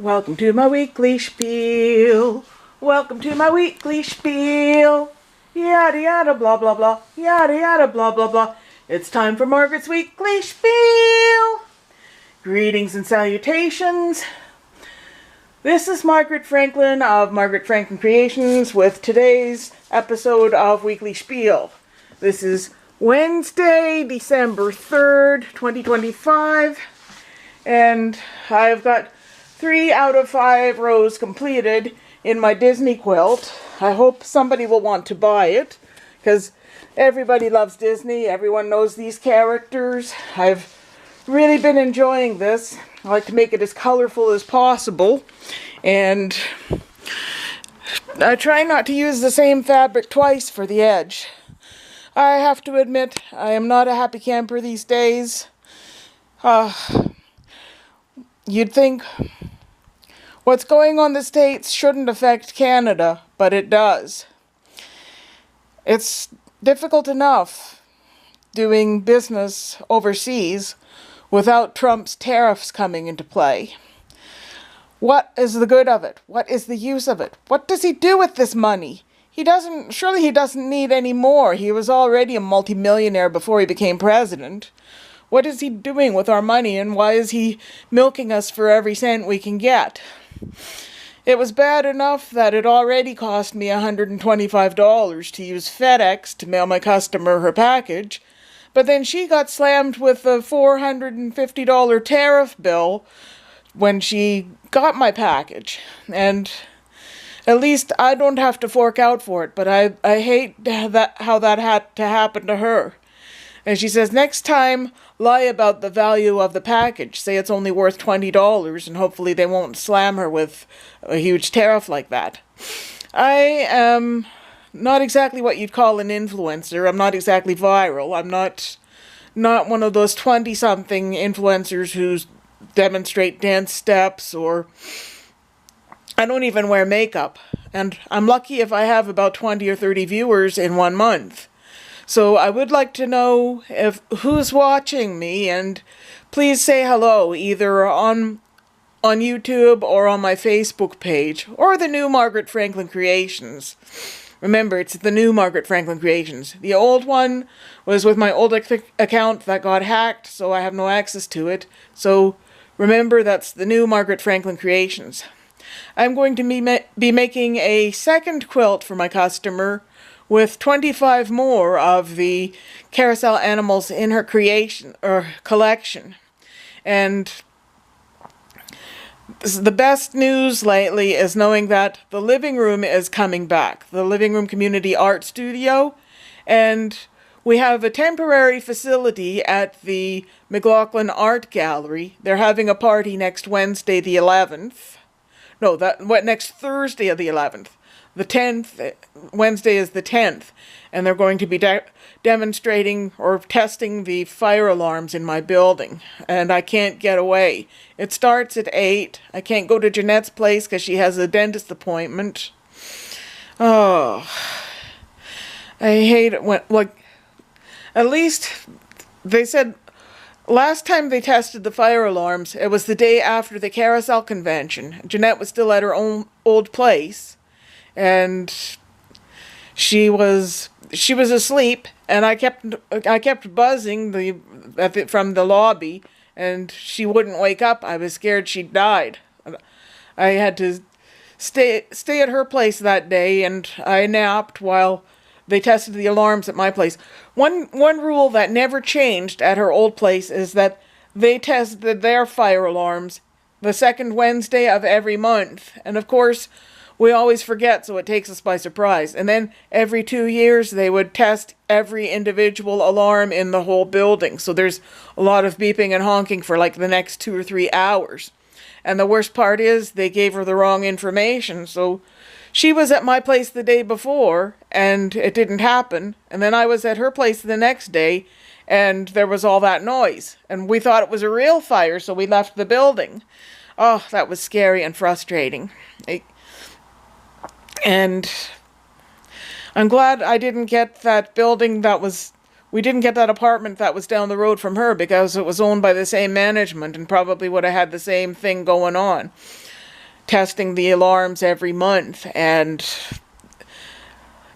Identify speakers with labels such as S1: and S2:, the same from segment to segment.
S1: Welcome to my weekly spiel. Welcome to my weekly spiel. Yada yada blah blah blah. Yada yada blah blah blah. It's time for Margaret's weekly spiel. Greetings and salutations. This is Margaret Franklin of Margaret Franklin Creations with today's episode of Weekly Spiel. This is Wednesday, December 3rd, 2025, and I've got 3 out of 5 rows completed in my Disney quilt. I hope somebody will want to buy it, because everybody loves Disney. Everyone knows these characters. I've really been enjoying this. I like to make it as colorful as possible, and I try not to use the same fabric twice for the edge. I have to admit, I am not a happy camper these days. You'd think what's going on in the States shouldn't affect Canada, but it does. It's difficult enough doing business overseas without Trump's tariffs coming into play. What is the good of it? What is the use of it? What does he do with this money? Surely he doesn't need any more. He was already a multimillionaire before he became president. What is he doing with our money, and why is he milking us for every cent we can get? It was bad enough that it already cost me $125 to use FedEx to mail my customer her package, but then she got slammed with a $450 tariff bill when she got my package, and at least I don't have to fork out for it, but I hate how that had to happen to her. And she says, next time, lie about the value of the package. Say it's only worth $20, and hopefully they won't slam her with a huge tariff like that. I am not exactly what you'd call an influencer. I'm not exactly viral. I'm not one of those 20-something influencers who demonstrate dance steps, or I don't even wear makeup. And I'm lucky if I have about 20 or 30 viewers in 1 month. So I would like to know who's watching me, and please say hello either on YouTube or on my Facebook page, or the new Margaret Franklin Creations. Remember, it's the new Margaret Franklin Creations. The old one was with my old account that got hacked, so I have no access to it. So remember, that's the new Margaret Franklin Creations. I'm going to be making a second quilt for my customer with 25 more of the carousel animals in her collection. And the best news lately is knowing that the living room is coming back, the Living Room Community Art Studio, and we have a temporary facility at the McLaughlin Art Gallery. They're having a party next Wednesday the 11th. No, next Thursday the 11th. The 10th, Wednesday is the 10th, and they're going to be demonstrating or testing the fire alarms in my building, and I can't get away. It starts at 8. I can't go to Jeanette's place because she has a dentist appointment. Oh, I hate it when, at least they said last time they tested the fire alarms, it was the day after the carousel convention. Jeanette was still at her own old place, and she was asleep, and I kept buzzing from the lobby, and she wouldn't wake up. I was scared she'd died. I had to stay at her place that day, and I napped while they tested the alarms at my place. One rule that never changed at her old place is that they tested their fire alarms the second Wednesday of every month, and of course we always forget, so it takes us by surprise. And then every 2 years, they would test every individual alarm in the whole building. So there's a lot of beeping and honking for like the next 2 or 3 hours. And the worst part is they gave her the wrong information. So she was at my place the day before, and it didn't happen. And then I was at her place the next day, and there was all that noise. And we thought it was a real fire, so we left the building. Oh, that was scary and frustrating. And I'm glad I didn't get that we didn't get that apartment that was down the road from her, because it was owned by the same management and probably would have had the same thing going on. testing the alarms every month and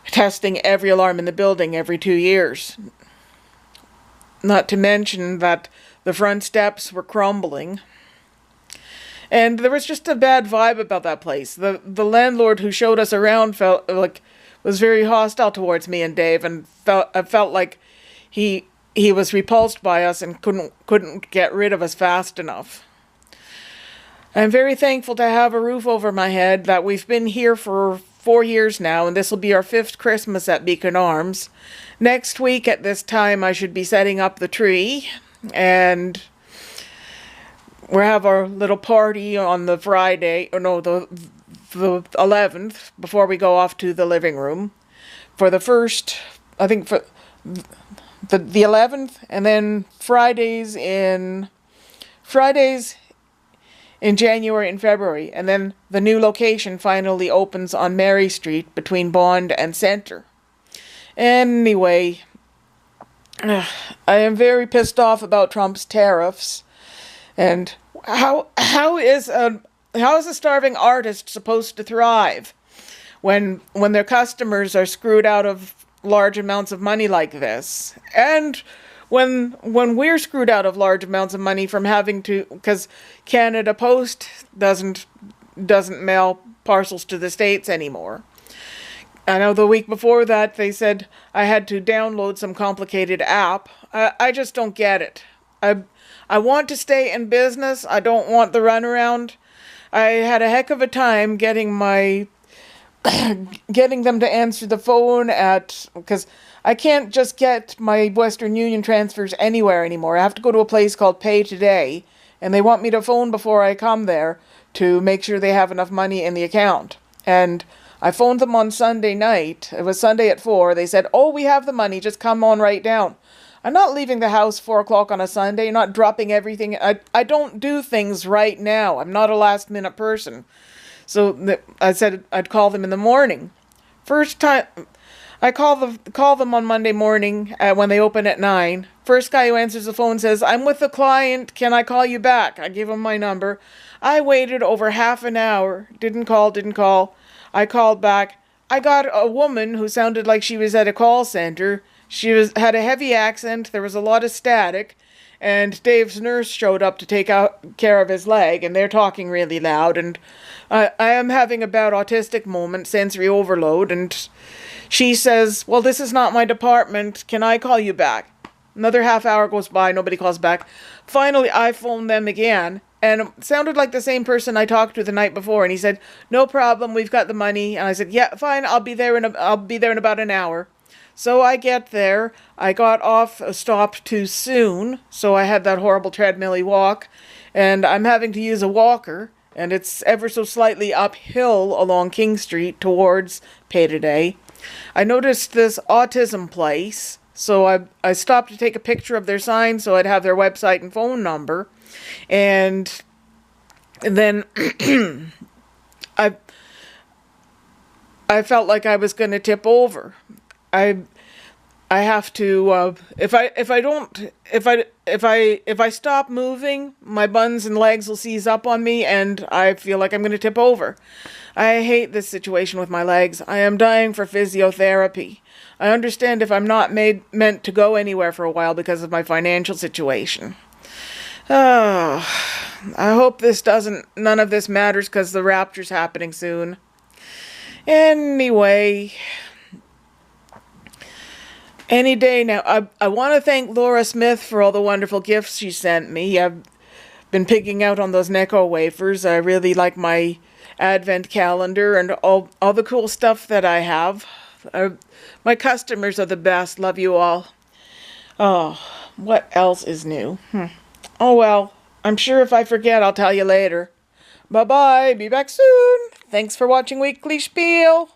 S1: testing every alarm in the building every 2 years. Not to mention that the front steps were crumbling. And there was just a bad vibe about that place. The landlord who showed us around was very hostile towards me and Dave, and I felt like he was repulsed by us and couldn't get rid of us fast enough. I'm very thankful to have a roof over my head, that we've been here for 4 years now, and this will be our 5th Christmas at Beacon Arms. Next week at this time I should be setting up the tree, and we'll have our little party on the Friday, or no, the 11th, before we go off to the living room. For the first, I think for the 11th, and then Fridays in January and February, and then the new location finally opens on Mary Street between Bond and Centre. Anyway, I am very pissed off about Trump's tariffs, and how is a starving artist supposed to thrive when their customers are screwed out of large amounts of money like this, and when we're screwed out of large amounts of money from having to, because Canada Post doesn't mail parcels to the States anymore. I know the week before that they said I had to download some complicated app. I just don't get it. I want to stay in business. I don't want the runaround. I had a heck of a time getting them to answer the phone because I can't just get my Western Union transfers anywhere anymore. I have to go to a place called Pay Today, and they want me to phone before I come there to make sure they have enough money in the account. And I phoned them on Sunday night. It was Sunday at 4. They said, "Oh, we have the money. Just come on right down." I'm not leaving the house 4 o'clock on a Sunday, not dropping everything. I don't do things right now. I'm not a last-minute person. So I said I'd call them in the morning. First time, I call them on Monday morning when they open at 9. First guy who answers the phone says, "I'm with the client. Can I call you back?" I give him my number. I waited over half an hour. Didn't call. I called back. I got a woman who sounded like she was at a call center. She had a heavy accent. There was a lot of static. And Dave's nurse showed up to take care of his leg, and they're talking really loud. And I am having a bad autistic moment, sensory overload. And she says, "Well, this is not my department. Can I call you back?" Another half hour goes by. Nobody calls back. Finally, I phoned them again. And it sounded like the same person I talked to the night before. And he said, "No problem. We've got the money." And I said, "Yeah, fine. I'll be there in about an hour." So I get there. I got off a stop too soon, so I had that horrible treadmill-y walk, and I'm having to use a walker, and it's ever so slightly uphill along King Street towards Pay Today. I noticed this autism place, so I stopped to take a picture of their sign so I'd have their website and phone number, and then I felt like I was going to tip over. I have to if I stop moving, my buns and legs will seize up on me, and I feel like I'm going to tip over. I hate this situation with my legs. I am dying for physiotherapy. I understand if I'm not meant to go anywhere for a while because of my financial situation. Oh, I hope none of this matters because the rapture's happening soon. Anyway, any day now. I want to thank Laura Smith for all the wonderful gifts she sent me. I've been picking out on those Necco wafers. I really like my advent calendar and all the cool stuff that I have. My customers are the best. Love you all. Oh, what else is new? Oh well, I'm sure if I forget, I'll tell you later. Bye-bye. Be back soon. Thanks for watching Weekly Schpiel.